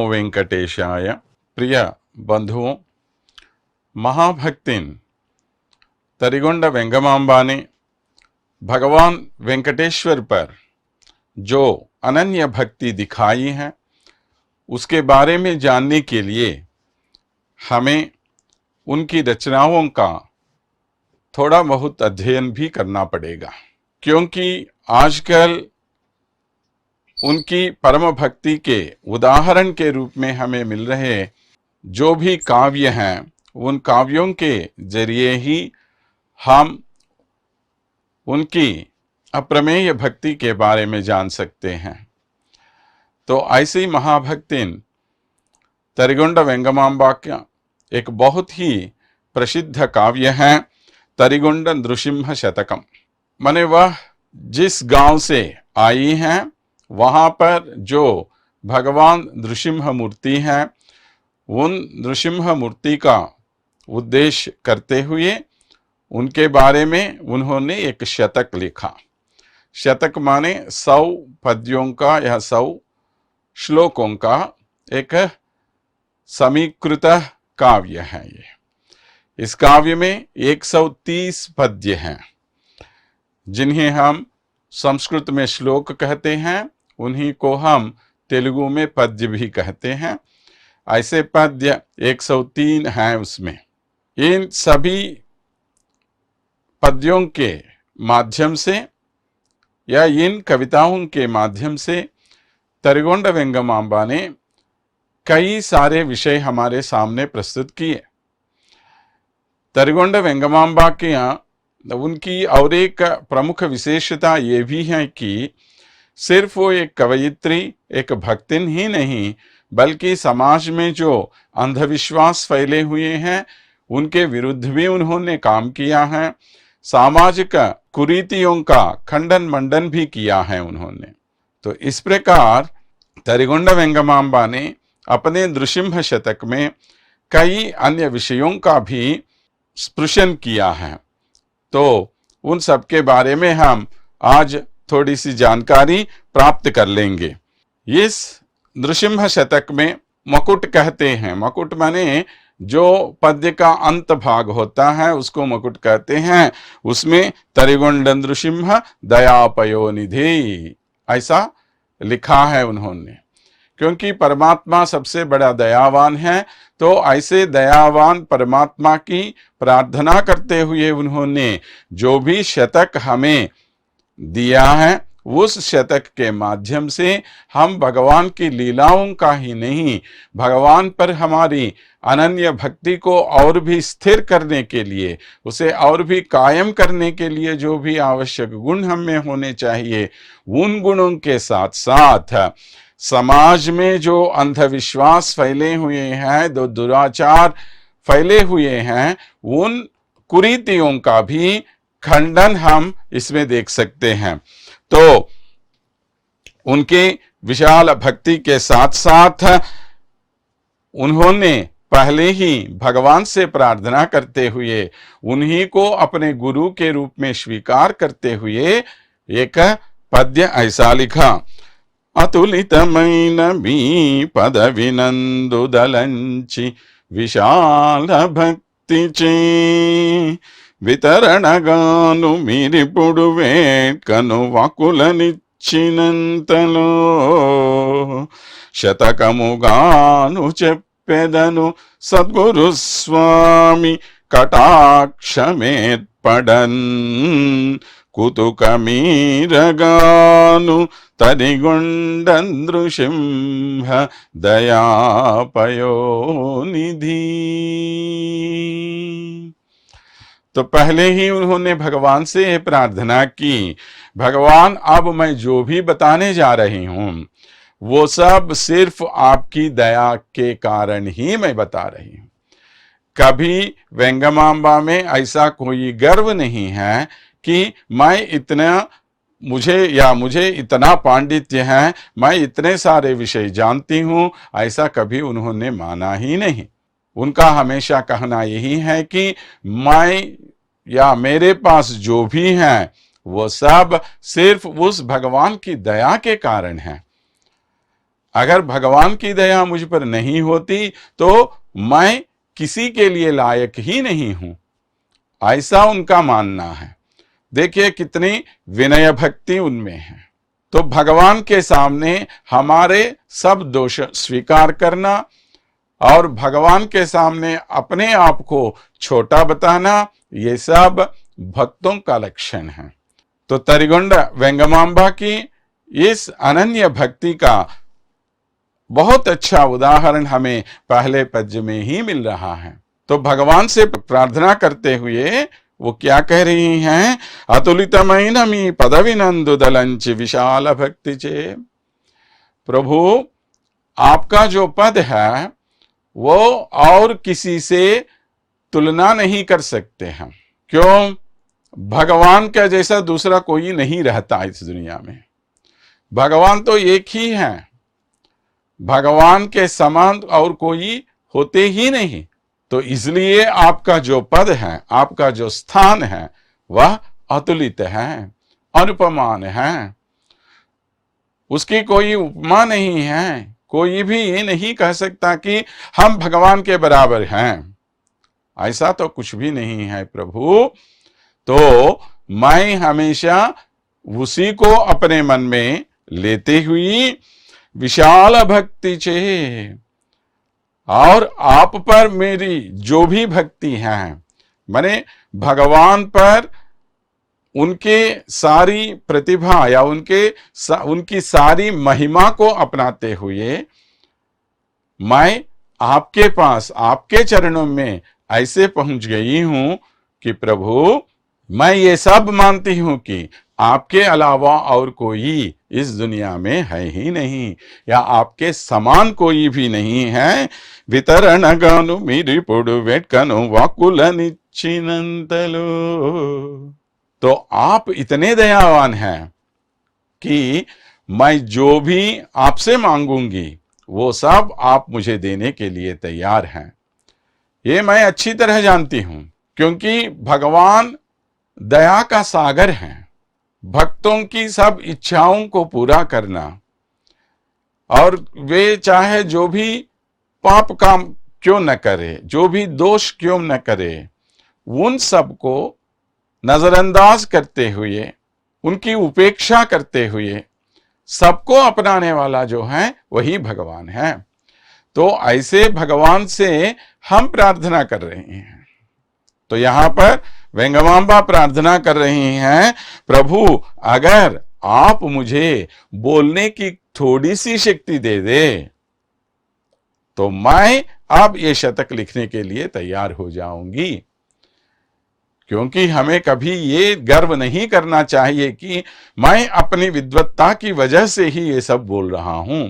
वेंकटेशाय। प्रिय बंधुओं, महाभक्तिन तरिगोंड वेंगमांबा ने भगवान वेंकटेश्वर पर जो अनन्य भक्ति दिखाई है, उसके बारे में जानने के लिए हमें उनकी रचनाओं का थोड़ा बहुत अध्ययन भी करना पड़ेगा, क्योंकि आजकल उनकी परम भक्ति के उदाहरण के रूप में हमें मिल रहे जो भी काव्य हैं, उन काव्यों के जरिए ही हम उनकी अप्रमेय भक्ति के बारे में जान सकते हैं। तो ऐसी महाभक्तिन तरिगोंड वेंगमांबा का एक बहुत ही प्रसिद्ध काव्य है तरिगोंड नृसिंह शतकम। माने वह जिस गांव से आई हैं, वहां पर जो भगवान नृसिंह मूर्ति हैं, उन नृसिंह मूर्ति का उद्देश्य करते हुए उनके बारे में उन्होंने एक शतक लिखा। शतक माने 100 पद्यों का या 100 श्लोकों का एक समीकृत काव्य है ये। इस काव्य में 130 पद्य हैं, जिन्हें हम संस्कृत में श्लोक कहते हैं, उन्हीं को हम तेलुगु में पद्य भी कहते हैं। ऐसे पद्य 103 हैं उसमें। इन सभी पद्यों के माध्यम से या इन कविताओं के माध्यम से तरिगोंड वेंगमांबा ने कई सारे विषय हमारे सामने प्रस्तुत किए। तरिगोंड वेंगमांबा के यहाँ उनकी और एक प्रमुख विशेषता ये भी है कि सिर्फ वो एक कवयित्री, एक भक्तिन ही नहीं, बल्कि समाज में जो अंधविश्वास फैले हुए हैं उनके विरुद्ध भी उन्होंने काम किया है। सामाजिक कुरीतियों का खंडन मंडन भी किया है उन्होंने। तो इस प्रकार तरिगोंड वेंगमांबा ने अपने नृसिंह शतक में कई अन्य विषयों का भी स्पृशन किया है। तो उन सब के बारे में हम आज थोड़ी सी जानकारी प्राप्त कर लेंगे। इस नृसिंह शतक में मकुट कहते हैं। मकुट माने जो पद्य का अंत भाग होता है उसको मकुट कहते हैं। उसमें तरिगोंड नृसिंह दयापयोनिधि ऐसा लिखा है उन्होंने, क्योंकि परमात्मा सबसे बड़ा दयावान है। तो ऐसे दयावान परमात्मा की प्रार्थना करते हुए उन्होंने जो भी शतक हमें दिया है, उस शतक के माध्यम से हम भगवान की लीलाओं का ही नहीं, भगवान पर हमारी अनन्य भक्ति को और भी स्थिर करने के लिए, उसे और भी कायम करने के लिए जो भी आवश्यक गुण हम में होने चाहिए, उन गुणों के साथ साथ समाज में जो अंधविश्वास फैले हुए हैं, जो दुराचार फैले हुए हैं, उन कुरीतियों का भी खंडन हम इसमें देख सकते हैं। तो उनके विशाल भक्ति के साथ साथ उन्होंने पहले ही भगवान से प्रार्थना करते हुए, उन्हीं को अपने गुरु के रूप में स्वीकार करते हुए एक पद्य ऐसा लिखा। अतुलितमैन मी पद विनंदुदलंचि विशाल भक्ति चे వితరణగాను మీరిపుడు వేట్కను వాకులనిచ్చినంతలో శతకముగాను చెప్పెదను సద్గురు స్వామి కటాక్షమేర్పడన్ కుతుకమీరగాను తరిగొండ నృసింహ దయాపయోనిధి। तो पहले ही उन्होंने भगवान से प्रार्थना की, भगवान अब मैं जो भी बताने जा रही हूं वो सब सिर्फ आपकी दया के कारण ही मैं बता रही हूं। कभी वेंगमांबा में ऐसा कोई गर्व नहीं है कि मैं इतना मुझे इतना पांडित्य है, मैं इतने सारे विषय जानती हूं, ऐसा कभी उन्होंने माना ही नहीं। उनका हमेशा कहना यही है कि मैं या मेरे पास जो भी है वो सब सिर्फ उस भगवान की दया के कारण है। अगर भगवान की दया मुझ पर नहीं होती तो मैं किसी के लिए लायक ही नहीं हूं, ऐसा उनका मानना है। देखिए कितनी विनय भक्ति उनमें है। तो भगवान के सामने हमारे सब दोष स्वीकार करना और भगवान के सामने अपने आप को छोटा बताना, ये सब भक्तों का लक्षण है। तो तरिगोंड वेंगमांबा की इस अनन्य भक्ति का बहुत अच्छा उदाहरण हमें पहले पद्य में ही मिल रहा है। तो भगवान से प्रार्थना करते हुए वो क्या कह रही हैं? अतुलितमैनमी पदविनंदुदलंच विशाल भक्ति चे। प्रभु, आपका जो पद है वो और किसी से तुलना नहीं कर सकते हम। क्यों? भगवान का जैसा दूसरा कोई नहीं रहता इस दुनिया में। भगवान तो एक ही है, भगवान के समान और कोई होते ही नहीं। तो इसलिए आपका जो पद है, आपका जो स्थान है, वह अतुलित है, अनुपमान है, उसकी कोई उपमा नहीं है। कोई भी ये नहीं कह सकता कि हम भगवान के बराबर हैं, ऐसा तो कुछ भी नहीं है प्रभु। तो मैं हमेशा उसी को अपने मन में लेते हुई विशाल भक्ति चे, और आप पर मेरी जो भी भक्ति है, माने भगवान पर उनके सारी प्रतिभा या उनकी सारी महिमा को अपनाते हुए मैं आपके पास, आपके चरणों में ऐसे पहुंच गई हूं कि प्रभु, मैं ये सब मानती हूं कि आपके अलावा और कोई इस दुनिया में है ही नहीं, या आपके समान कोई भी नहीं है। वितरण गनु मिरी पुडु वेटकनु वाकुल निश्चिनंतलो। तो आप इतने दयावान हैं कि मैं जो भी आपसे मांगूंगी वो सब आप मुझे देने के लिए तैयार हैं। ये मैं अच्छी तरह जानती हूं, क्योंकि भगवान दया का सागर है। भक्तों की सब इच्छाओं को पूरा करना, और वे चाहे जो भी पाप काम क्यों न करे, जो भी दोष क्यों न करे, उन सब को नजरअंदाज करते हुए, उनकी उपेक्षा करते हुए सबको अपनाने वाला जो है वही भगवान है। तो ऐसे भगवान से हम प्रार्थना कर रहे हैं। तो यहां पर वेंगमांबा प्रार्थना कर रही हैं, प्रभु अगर आप मुझे बोलने की थोड़ी सी शक्ति दे दे तो मैं अब ये शतक लिखने के लिए तैयार हो जाऊंगी। क्योंकि हमें कभी ये गर्व नहीं करना चाहिए कि मैं अपनी विद्वत्ता की वजह से ही ये सब बोल रहा हूं,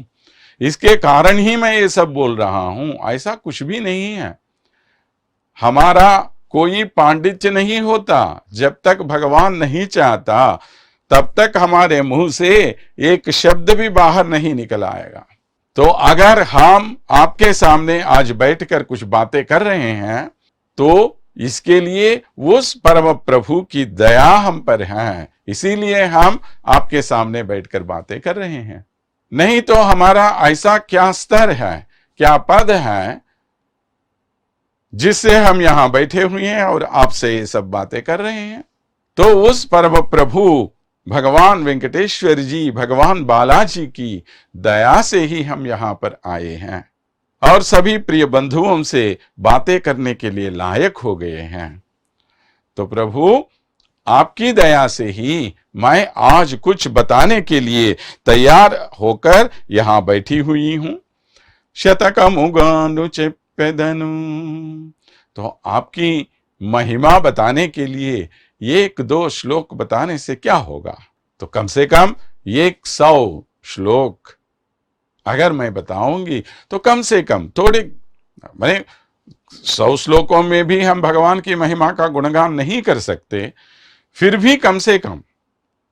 इसके कारण ही मैं ये सब बोल रहा हूं। ऐसा कुछ भी नहीं है। हमारा कोई पांडित्य नहीं होता जब तक भगवान नहीं चाहता, तब तक हमारे मुंह से एक शब्द भी बाहर नहीं निकल आएगा। तो अगर हम आपके सामने आज बैठकर कुछ बातें कर रहे हैं तो इसके लिए उस परम प्रभु की दया हम पर है, इसीलिए हम आपके सामने बैठकर बातें कर रहे हैं। नहीं तो हमारा ऐसा क्या स्तर है, क्या पद है जिससे हम यहां बैठे हुए हैं और आपसे ये सब बातें कर रहे हैं। तो उस परम प्रभु भगवान वेंकटेश्वर जी, भगवान बालाजी की दया से ही हम यहां पर आए हैं और सभी प्रिय बंधुओं से बातें करने के लिए लायक हो गए हैं। तो प्रभु आपकी दया से ही मैं आज कुछ बताने के लिए तैयार होकर यहां बैठी हुई हूं। शतकमुगानु चेप्पेदनु। तो आपकी महिमा बताने के लिए एक दो श्लोक बताने से क्या होगा, तो कम से कम 100 श्लोक अगर मैं बताऊंगी तो कम से कम थोड़े, मैंने 100 श्लोकों में भी हम भगवान की महिमा का गुणगान नहीं कर सकते, फिर भी कम से कम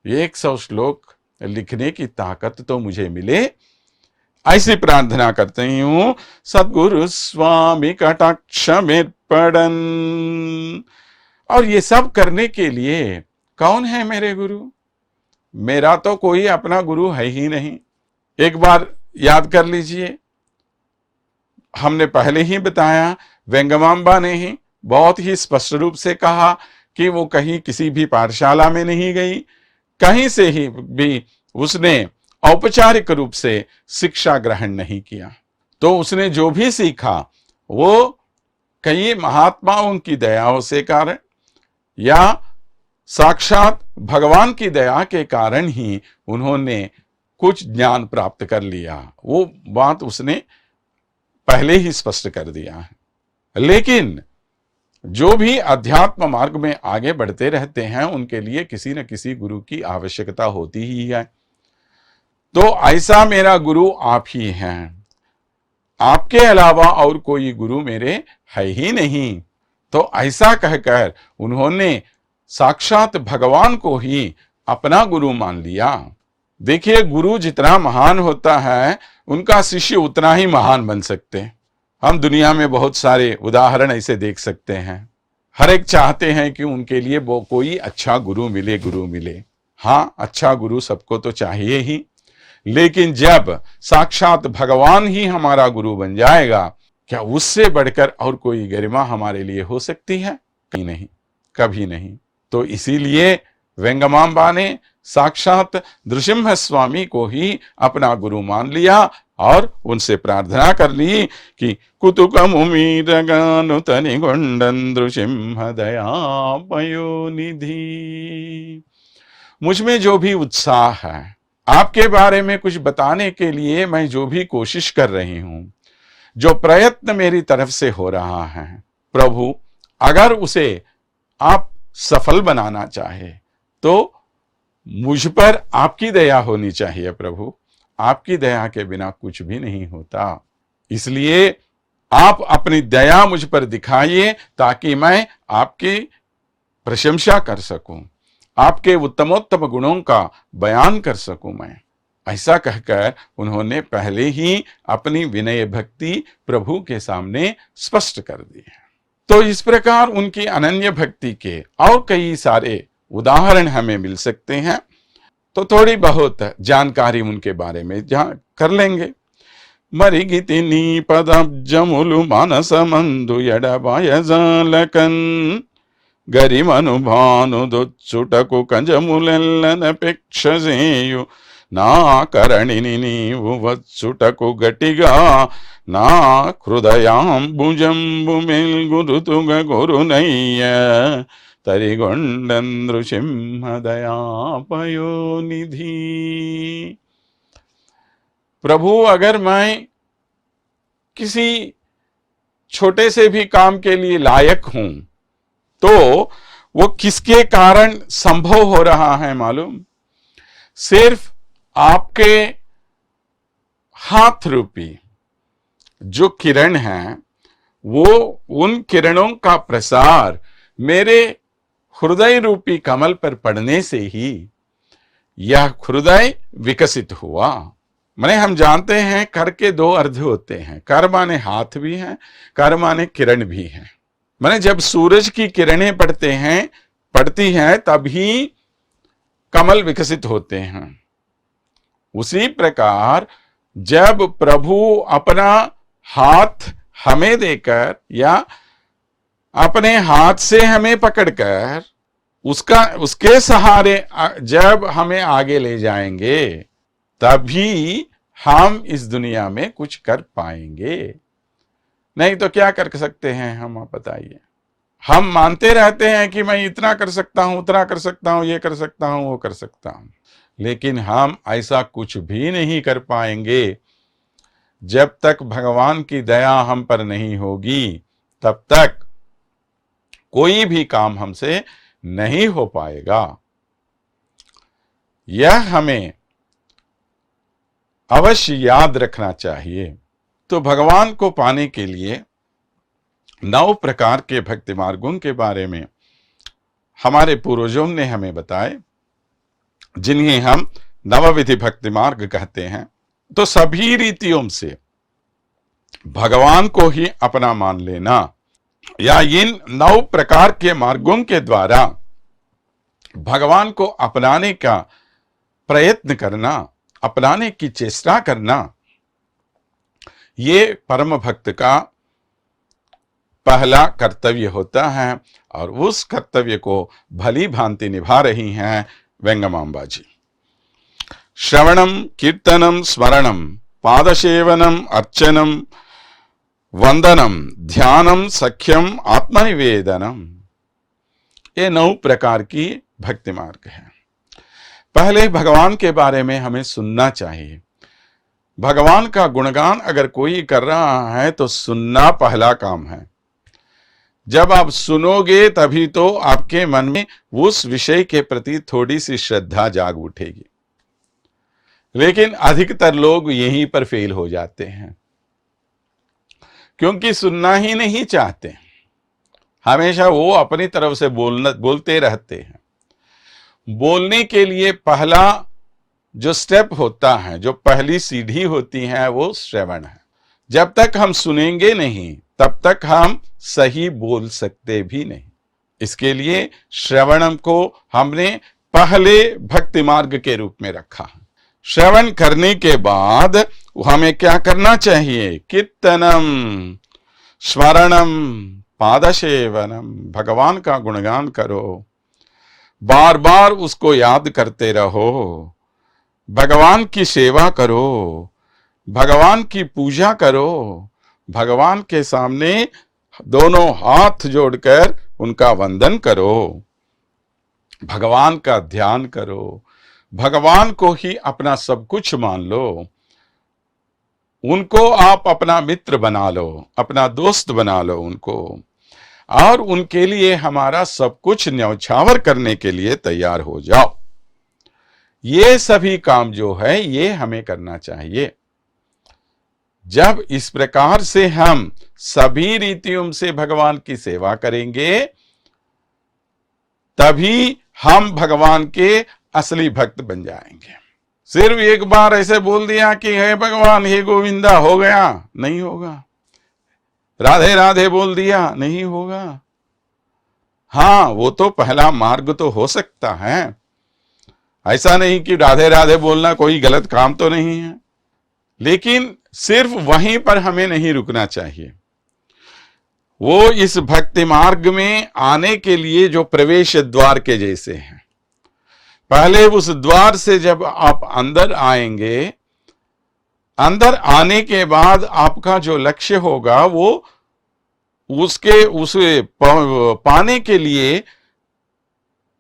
100 श्लोक लिखने की ताकत तो मुझे मिले, ऐसी प्रार्थना करते हूं। सद्गुरु स्वामी कटाक्ष में पड़न। और ये सब करने के लिए कौन है मेरे गुरु? मेरा तो कोई अपना गुरु है ही नहीं। एक बार याद कर लीजिए, हमने पहले ही बताया, वेंगमांबा ने ही बहुत ही स्पष्ट रूप से कहा कि वो कहीं किसी भी पाठशाला में नहीं गई, कहीं से ही भी उसने औपचारिक रूप से शिक्षा ग्रहण नहीं किया। तो उसने जो भी सीखा वो कई महात्माओं की दयाओं से कारण या साक्षात भगवान की दया के कारण ही उन्होंने कुछ ज्ञान प्राप्त कर लिया। वो बात उसने पहले ही स्पष्ट कर दिया है। लेकिन जो भी अध्यात्म मार्ग में आगे बढ़ते रहते हैं उनके लिए किसी न किसी गुरु की आवश्यकता होती ही है। तो ऐसा मेरा गुरु आप ही हैं, आपके अलावा और कोई गुरु मेरे है ही नहीं। तो ऐसा कहकर उन्होंने साक्षात भगवान को ही अपना गुरु मान लिया। देखिए, गुरु जितना महान होता है उनका शिष्य उतना ही महान बन सकते हैं। हम दुनिया में बहुत सारे उदाहरण ऐसे देख सकते हैं। हर एक चाहते हैं कि उनके लिए वो कोई अच्छा गुरु मिले। हाँ, अच्छा गुरु सबको तो चाहिए ही, लेकिन जब साक्षात भगवान ही हमारा गुरु बन जाएगा, क्या उससे बढ़कर और कोई गरिमा हमारे लिए हो सकती है? कहीं नहीं, कभी नहीं। तो इसीलिए वेंगमांबा ने साक्षात नृसिंह स्वामी को ही अपना गुरु मान लिया और उनसे प्रार्थना कर ली कि कुतुकमुमीरगानुतनि गुंडन नृसिंह दया पयोनिधि। मुझ में जो भी उत्साह है, आपके बारे में कुछ बताने के लिए मैं जो भी कोशिश कर रही हूं, जो प्रयत्न मेरी तरफ से हो रहा है, प्रभु अगर उसे आप सफल बनाना चाहे तो मुझ पर आपकी दया होनी चाहिए। प्रभु, आपकी दया के बिना कुछ भी नहीं होता। इसलिए आप अपनी दया मुझ पर दिखाइए ताकि मैं आपकी प्रशंसा कर सकूं, आपके उत्तमोत्तम गुणों का बयान कर सकूं मैं। ऐसा कहकर उन्होंने पहले ही अपनी विनय भक्ति प्रभु के सामने स्पष्ट कर दी है। तो इस प्रकार उनकी अनन्य भक्ति के और कई सारे उदाहरण हमें मिल सकते हैं। तो थोड़ी बहुत जानकारी उनके बारे में कर लेंगे। मरिगितिनी पदब्जमुलु मानसमंदु यडबायजालकन गरिमनुभानु दुच्चुटकु कंजमुलेल्लनपेक्षसेयु ना करणिनि नीवु वत्सुटकु गटिगा ना हृदयांबुजंबु मेल्गुरुतुग गुरुनय्य तरिगोंडन नृसिंह दया पयोनिधि। प्रभु, अगर मैं किसी छोटे से भी काम के लिए लायक हूं तो वो किसके कारण संभव हो रहा है मालूम? सिर्फ आपके हाथ रूपी जो किरण है, वो उन किरणों का प्रसार मेरे हृदय रूपी कमल पर पड़ने से ही यह हृदय विकसित हुआ। माने हम जानते हैं कर के दो अर्ध होते हैं, कर माने हाथ भी है, कर माने किरण भी है। माने जब सूरज की किरणें पड़ती हैं तभी कमल विकसित होते हैं। उसी प्रकार जब प्रभु अपना हाथ हमें देकर या अपने हाथ से हमें पकड़कर उसके सहारे जब हमें आगे ले जाएंगे तभी हम इस दुनिया में कुछ कर पाएंगे। नहीं तो क्या कर सकते हैं हम, आप बताइए। हम मानते रहते हैं कि मैं इतना कर सकता हूं, उतना कर सकता हूं, ये कर सकता हूं, वो कर सकता हूं, लेकिन हम ऐसा कुछ भी नहीं कर पाएंगे जब तक भगवान की दया हम पर नहीं होगी। तब तक कोई भी काम हमसे नहीं हो पाएगा। यह हमें अवश्य याद रखना चाहिए। तो भगवान को पाने के लिए 9 प्रकार के भक्ति मार्गों के बारे में हमारे पूर्वजों ने हमें बताए, जिन्हें हम नवविधि भक्ति मार्ग कहते हैं। तो सभी रीतियों से भगवान को ही अपना मान लेना या इन 9 प्रकार के मार्गों के द्वारा भगवान को अपनाने का प्रयत्न करना, अपनाने की चेष्टा करना, ये परम भक्त का पहला कर्तव्य होता है और उस कर्तव्य को भली भांति निभा रही हैं वेंगमांबा जी। श्रवणम कीर्तनम स्मरणम पादसेवनम अर्चनम वंदनम ध्यानम सख्यम आत्मनिवेदनम, ये 9 प्रकार की भक्ति मार्ग है। पहले भगवान के बारे में हमें सुनना चाहिए। भगवान का गुणगान अगर कोई कर रहा है तो सुनना पहला काम है। जब आप सुनोगे तभी तो आपके मन में उस विषय के प्रति थोड़ी सी श्रद्धा जाग उठेगी। लेकिन अधिकतर लोग यहीं पर फेल हो जाते हैं, क्योंकि सुनना ही नहीं चाहते। हमेशा वो अपनी तरफ से बोलते रहते हैं। बोलने के लिए पहला जो स्टेप होता है, जो पहली सीढ़ी होती है, वो श्रवण है। जब तक हम सुनेंगे नहीं तब तक हम सही बोल सकते भी नहीं। इसके लिए श्रवणम को हमने पहले भक्ति मार्ग के रूप में रखा। श्रवण करने के बाद हमें क्या करना चाहिए? कीर्तनम, स्मरणम, पादसेवनम, भगवान का गुणगान करो, बार बार उसको याद करते रहो, भगवान की सेवा करो, भगवान की पूजा करो, भगवान के सामने दोनों हाथ जोड़कर उनका वंदन करो, भगवान का ध्यान करो, भगवान को ही अपना सब कुछ मान लो, उनको आप अपना मित्र बना लो, अपना दोस्त बना लो उनको, और उनके लिए हमारा सब कुछ न्यौछावर करने के लिए तैयार हो जाओ। ये सभी काम जो है ये हमें करना चाहिए। जब इस प्रकार से हम सभी रीतियों से भगवान की सेवा करेंगे तभी हम भगवान के असली भक्त बन जाएंगे। सिर्फ एक बार ऐसे बोल दिया कि हे भगवान, हे गोविंदा, हो गया, नहीं होगा। राधे राधे बोल दिया, नहीं होगा। हाँ, वो तो पहला मार्ग तो हो सकता है। ऐसा नहीं कि राधे राधे बोलना कोई गलत काम तो नहीं है, लेकिन सिर्फ वहीं पर हमें नहीं रुकना चाहिए। वो इस भक्ति मार्ग में आने के लिए जो प्रवेश द्वार के जैसे हैं। पहले उस द्वार से जब आप अंदर आएंगे, अंदर आने के बाद आपका जो लक्ष्य होगा वो उसे पाने के लिए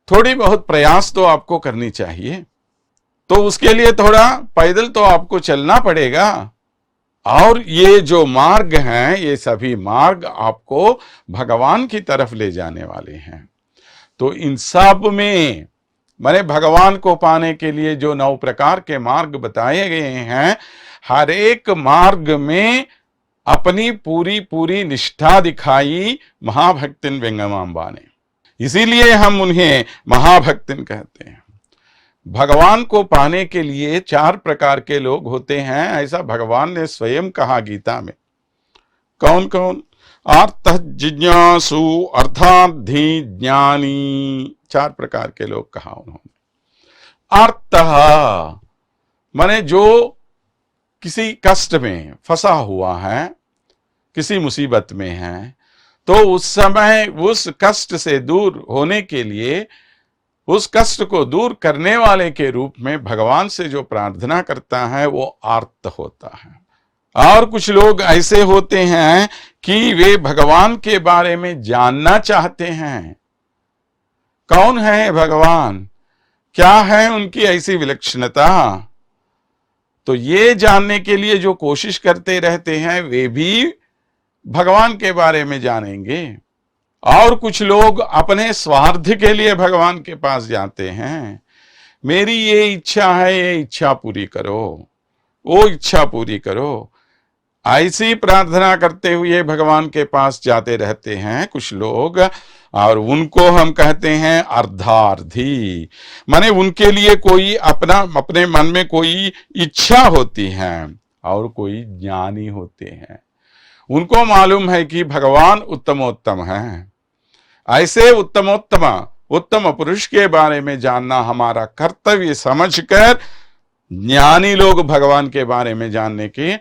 थोड़ी बहुत प्रयास तो आपको करनी चाहिए। तो उसके लिए थोड़ा पैदल तो आपको चलना पड़ेगा। और ये जो मार्ग हैं, ये सभी मार्ग आपको भगवान की तरफ ले जाने वाले हैं। तो इन सब में माने भगवान को पाने के लिए जो 9 प्रकार के मार्ग बताए गए हैं, हर एक मार्ग में अपनी पूरी निष्ठा दिखाई महाभक्तिन वेंगमांबा ने। इसीलिए हम उन्हें महाभक्तिन कहते हैं। भगवान को पाने के लिए 4 प्रकार के लोग होते हैं, ऐसा भगवान ने स्वयं कहा गीता में। कौन कौन? अर्थ जिज्ञासु, अर्थार्थी, ज्ञानी, 4 प्रकार के लोग कहा उन्होंने। अर्थ माने जो किसी कष्ट में फंसा हुआ है, किसी मुसीबत में है, तो उस समय उस कष्ट से दूर होने के लिए, उस कष्ट को दूर करने वाले के रूप में भगवान से जो प्रार्थना करता है वो आर्त होता है। और कुछ लोग ऐसे होते हैं कि वे भगवान के बारे में जानना चाहते हैं। कौन है भगवान, क्या है उनकी ऐसी विलक्षणता, तो ये जानने के लिए जो कोशिश करते रहते हैं वे भी भगवान के बारे में जानेंगे। और कुछ लोग अपने स्वार्थ के लिए भगवान के पास जाते हैं। मेरी ये इच्छा है, ये इच्छा पूरी करो, वो इच्छा पूरी करो, ऐसी प्रार्थना करते हुए भगवान के पास जाते रहते हैं कुछ लोग। और उनको हम कहते हैं अर्धार्थी। माने उनके लिए कोई अपने मन में कोई इच्छा होती है और कोई ज्ञानी होते हैं। उनको मालूम है कि भगवान उत्तमोत्तम है। ऐसे उत्तम पुरुष के बारे में जानना हमारा कर्तव्य समझकर ज्ञानी लोग भगवान के बारे में जानने की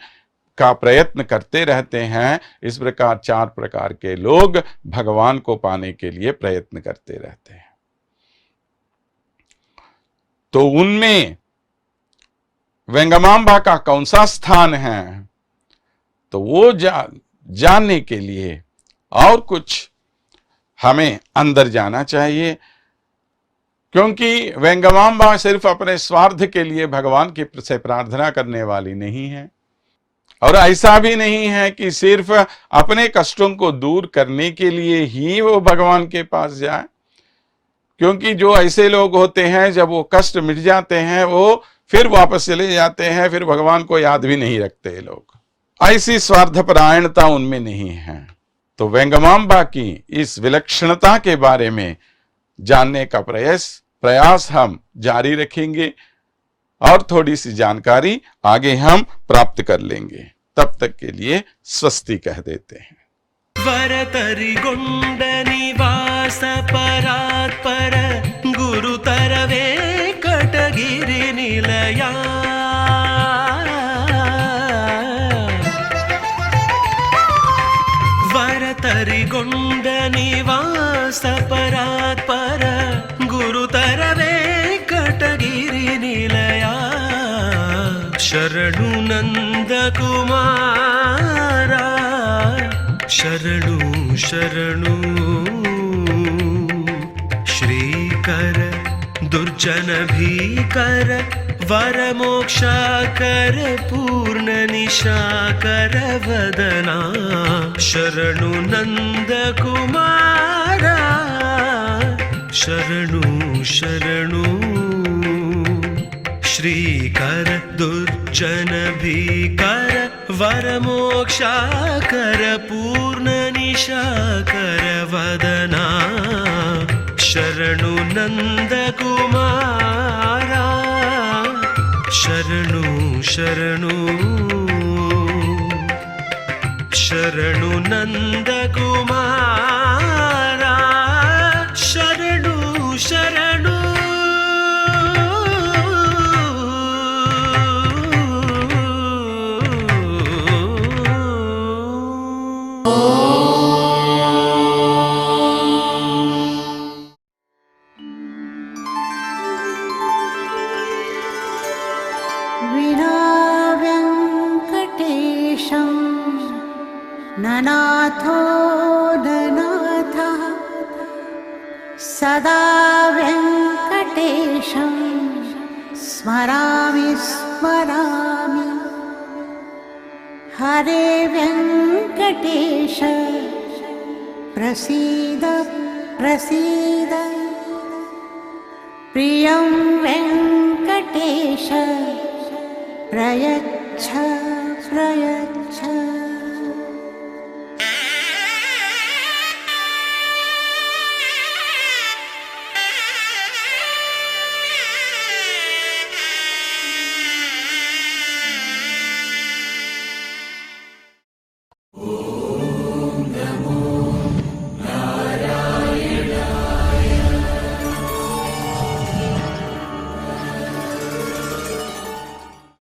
का प्रयत्न करते रहते हैं। इस प्रकार 4 प्रकार के लोग भगवान को पाने के लिए प्रयत्न करते रहते हैं। तो उनमें वेंगमांबा का कौन सा स्थान है, तो वो जानने के लिए और कुछ हमें अंदर जाना चाहिए, क्योंकि वेंगमांबा सिर्फ अपने स्वार्थ के लिए भगवान की से प्रार्थना करने वाली नहीं है, और ऐसा भी नहीं है कि सिर्फ अपने कष्टों को दूर करने के लिए ही वो भगवान के पास जाए। क्योंकि जो ऐसे लोग होते हैं, जब वो कष्ट मिट जाते हैं वो फिर वापस चले जाते हैं, फिर भगवान को याद भी नहीं रखते लोग। ऐसी स्वार्थपरायणता उनमें नहीं है। तो वेंगमांबा की इस विलक्षणता के बारे में जानने का प्रयास हम जारी रखेंगे, और थोड़ी सी जानकारी आगे हम प्राप्त कर लेंगे। तब तक के लिए स्वस्ति कह देते हैं। वरतरिगोंड निवास परात्पर गुरुतर वेंकटगिरि निलया। वरतरिगोंड निवास परात्पर गुरुतर वेंकटगिरि निलया। शरणु नंद कुमारा शरणु शरणु। श्रीकर दुर्जन भीकर वर मोक्षाकर पूर्ण निशाकर वदना। शरणु नंद कुमारा शरणु शरणु। श्रीकर दुर्जन भीकर वर मोक्षाकर पूर्ण निशाकर वदना। शरणु नंद कुमारा शरणु शरणु। शरणु नंद कुमारा शरणु शरणु। ननाथो ननाथः सदा वेङ्कटेशं स्मरामि स्मरामि। हरे वेङ्कटेश प्रसीद प्रसीद। प्रियं वेङ्कटेश प्रयच्छ प्रयच्छ।